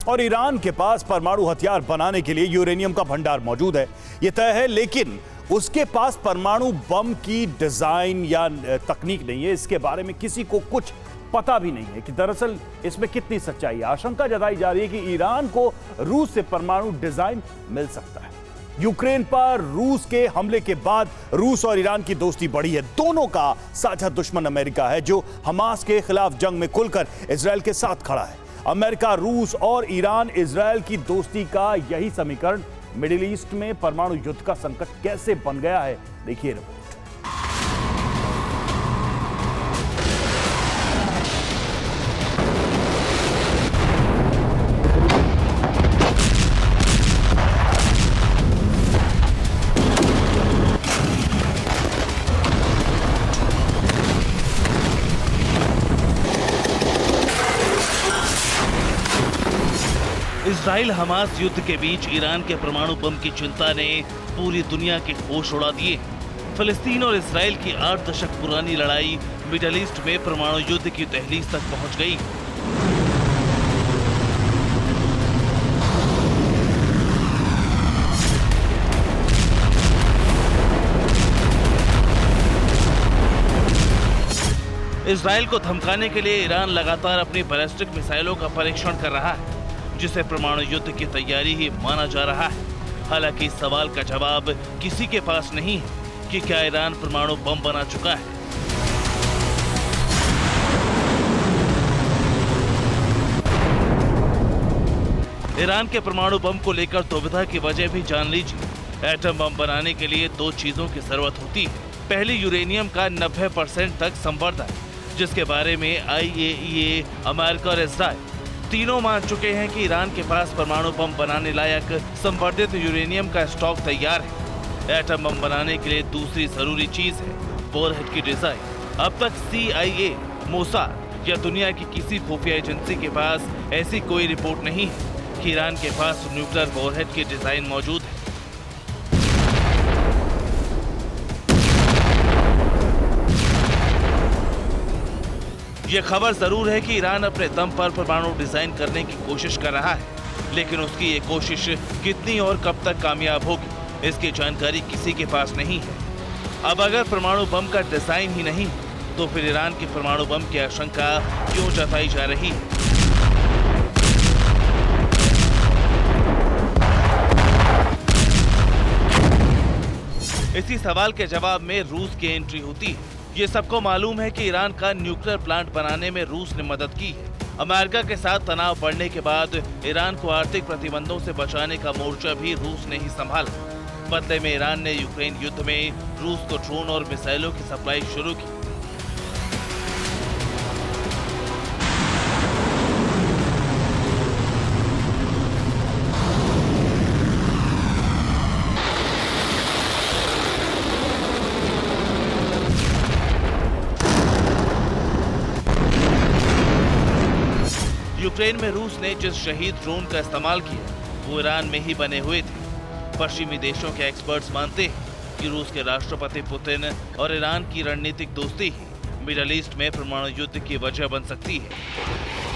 और ईरान के पास परमाणु हथियार बनाने के लिए यूरेनियम का भंडार मौजूद है, यह तय है। लेकिन उसके पास परमाणु बम की डिजाइन या तकनीक नहीं है। इसके बारे में किसी को कुछ पता भी नहीं है कि दरअसल इसमें कितनी सच्चाई है। आशंका जताई जा रही है कि ईरान को रूस से परमाणु डिजाइन मिल सकता है। यूक्रेन पर रूस के हमले के बाद रूस और ईरान की दोस्ती बढ़ी है। दोनों का साझा दुश्मन अमेरिका है, जो हमास के खिलाफ जंग में खुलकर इजरायल के साथ खड़ा है। अमेरिका, रूस और ईरान इजरायल की दोस्ती का यही समीकरण मिडिल ईस्ट में परमाणु युद्ध का संकट कैसे बन गया है, देखिए रिपोर्ट। इजराइल हमास युद्ध के बीच ईरान के परमाणु बम की चिंता ने पूरी दुनिया के होश उड़ा दिए। फिलिस्तीन और इजराइल की 8 दशक पुरानी लड़ाई मिडिल ईस्ट में परमाणु युद्ध की दहलीज तक पहुंच गई। इजराइल को धमकाने के लिए ईरान लगातार अपनी बैलिस्टिक मिसाइलों का परीक्षण कर रहा है, जिसे परमाणु युद्ध की तैयारी ही माना जा रहा है। हालांकि इस सवाल का जवाब किसी के पास नहीं है कि क्या ईरान परमाणु बम बना चुका है। ईरान के परमाणु बम को लेकर दुविधा की वजह भी जान लीजिए। एटम बम बनाने के लिए 2 चीजों की जरूरत होती है। पहली, यूरेनियम का 90% तक संवर्धन, जिसके बारे में IAEA, अमेरिका और इजराइल तीनों मान चुके हैं कि ईरान के पास परमाणु बम बनाने लायक संवर्धित यूरेनियम का स्टॉक तैयार है। एटम बम बनाने के लिए दूसरी जरूरी चीज है वॉरहेड की डिजाइन। अब तक CIA, मोसाद या दुनिया की किसी खुफिया एजेंसी के पास ऐसी कोई रिपोर्ट नहीं है कि ईरान के पास न्यूक्लियर वॉरहेड की डिजाइन मौजूद है। ये खबर जरूर है कि ईरान अपने दम पर परमाणु डिजाइन करने की कोशिश कर रहा है, लेकिन उसकी ये कोशिश कितनी और कब तक कामयाब होगी, इसकी जानकारी किसी के पास नहीं है। अब अगर परमाणु बम का डिजाइन ही नहीं, तो फिर ईरान की परमाणु बम की आशंका क्यों जताई जा रही है? इसी सवाल के जवाब में रूस की एंट्री होती है। ये सबको मालूम है कि ईरान का न्यूक्लियर प्लांट बनाने में रूस ने मदद की है। अमेरिका के साथ तनाव बढ़ने के बाद ईरान को आर्थिक प्रतिबंधों से बचाने का मोर्चा भी रूस ने ही संभाला। बदले में ईरान ने यूक्रेन युद्ध में रूस को ड्रोन और मिसाइलों की सप्लाई शुरू की। यूक्रेन में रूस ने जिस शहीद ड्रोन का इस्तेमाल किया, वो ईरान में ही बने हुए थे। पश्चिमी देशों के एक्सपर्ट्स मानते हैं कि रूस के राष्ट्रपति पुतिन और ईरान की रणनीतिक दोस्ती ही मिडिल ईस्ट में परमाणु युद्ध की वजह बन सकती है।